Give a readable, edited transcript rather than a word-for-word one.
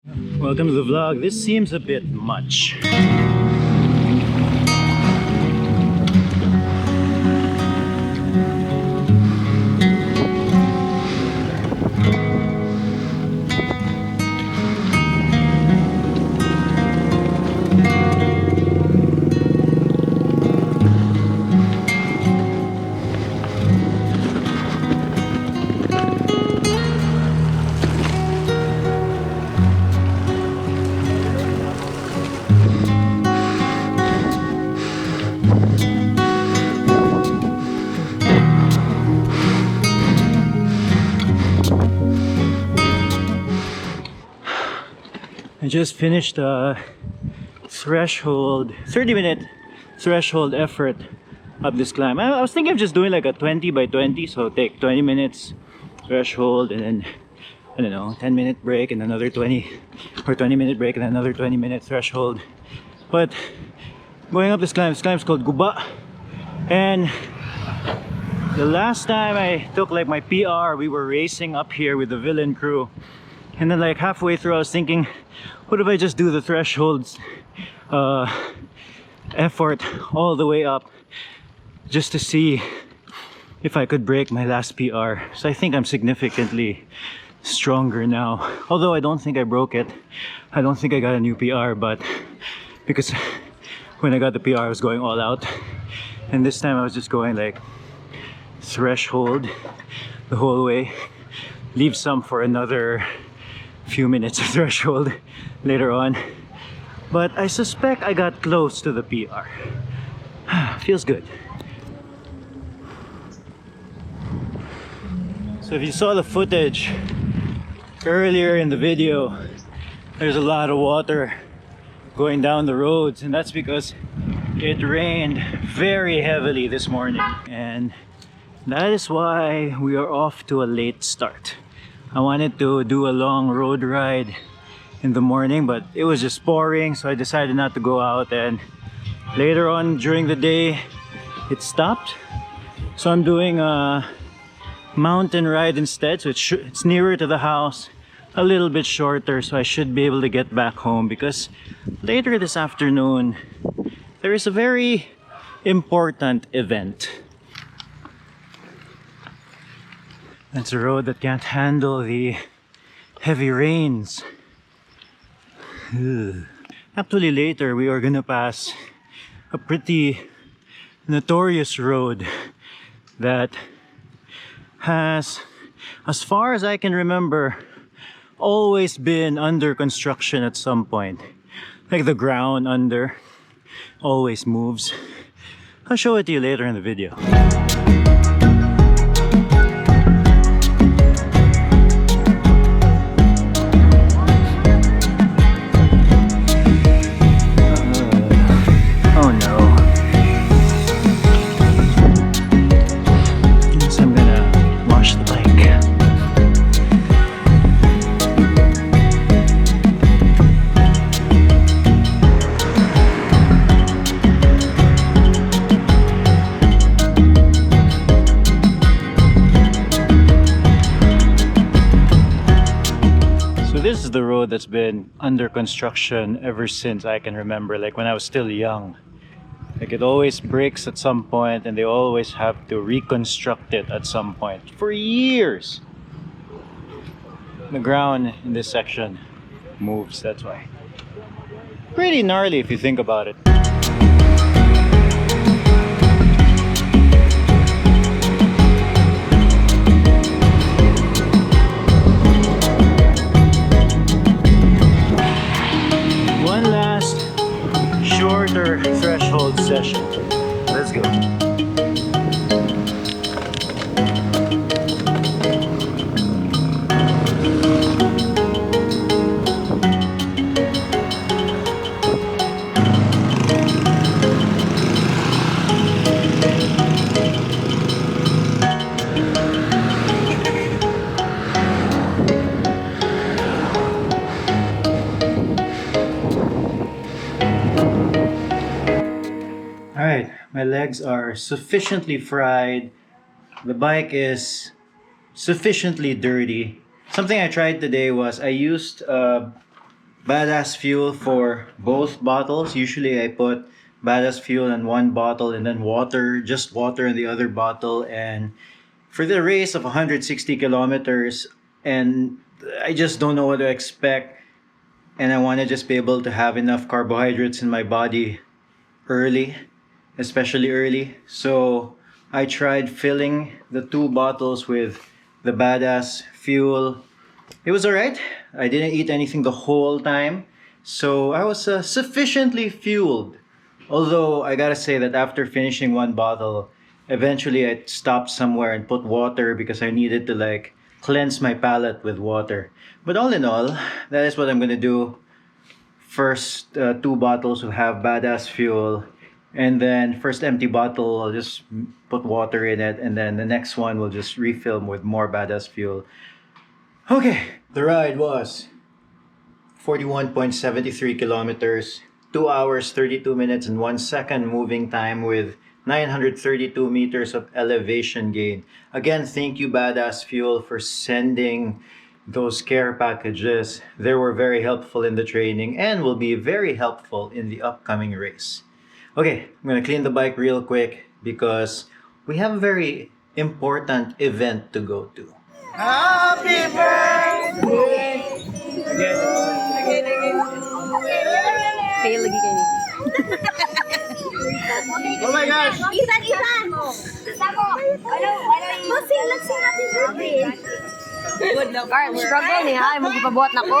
Welcome to the vlog. This seems a bit much. I just finished a threshold, 30-minute threshold effort up this climb. I was thinking of just doing like a 20 by 20, so take 20 minutes threshold and then, I don't know, 10-minute break and another 20, or 20-minute break and another 20-minute threshold. But going up this climb is called Guba. And the last time I took like my PR, we were racing up here with the villain crew. And then like halfway through I was thinking, what if I just do the thresholds effort all the way up just to see if I could break my last PR. So I think I'm significantly stronger now. Although I don't think I broke it. I don't think I got a new PR, but because when I got the PR I was going all out. And this time I was just going like threshold the whole way. Leave some for another few minutes of threshold later on, but I suspect I got close to the PR. Feels good. So if you saw the footage earlier in the video, there's a lot of water going down the roads, and that's because it rained very heavily this morning, and that is why we are off to a late start. I wanted to do a long road ride in the morning, but it was just pouring, so I decided not to go out, and later on during the day it stopped. So I'm doing a mountain ride instead, so it's nearer to the house, a little bit shorter, so I should be able to get back home, because later this afternoon there is a very important event. It's a road that can't handle the heavy rains. Ugh. Actually later we are gonna pass a pretty notorious road that has, as far as I can remember, always been under construction at some point. Like the ground under always moves. I'll show it to you later in the video. This is the road that's been under construction ever since I can remember, like when I was still young. Like it always breaks at some point and they always have to reconstruct it at some point for years. The ground in this section moves, that's why. Pretty gnarly if you think about it. Shorter threshold session. Let's go. Alright, my legs are sufficiently fried. The bike is sufficiently dirty. Something I tried today was I used badass fuel for both bottles. Usually I put badass fuel in one bottle and then water, just water in the other bottle. And for the race of 160 kilometers, and I just don't know what to expect. And I want to just be able to have enough carbohydrates in my body early, especially early. So I tried filling the two bottles with the badass fuel. It was alright. I didn't eat anything the whole time, so I was sufficiently fueled. Although I gotta say that after finishing one bottle, eventually I stopped somewhere and put water because I needed to like cleanse my palate with water. But all in all, that is what I'm gonna do. First two bottles will have badass fuel, and then first empty bottle I'll just put water in it, and then the next one will just refill with more badass fuel. Okay, the ride was 41.73 kilometers, 2 hours 32 minutes and 1 second moving time with 932 meters of elevation gain. Again, thank you Badass Fuel for sending those care packages. They were very helpful in the training and will be very helpful in the upcoming race. Okay, I'm gonna clean the bike real quick because we have a very important event to go to. Happy birthday! Kaya lagi kayo. Oh my gosh! Isan! Isa mo! Masing happy birthday! Good luck. Carl, struggle ni ha. Ay, magpapabuhat na ko.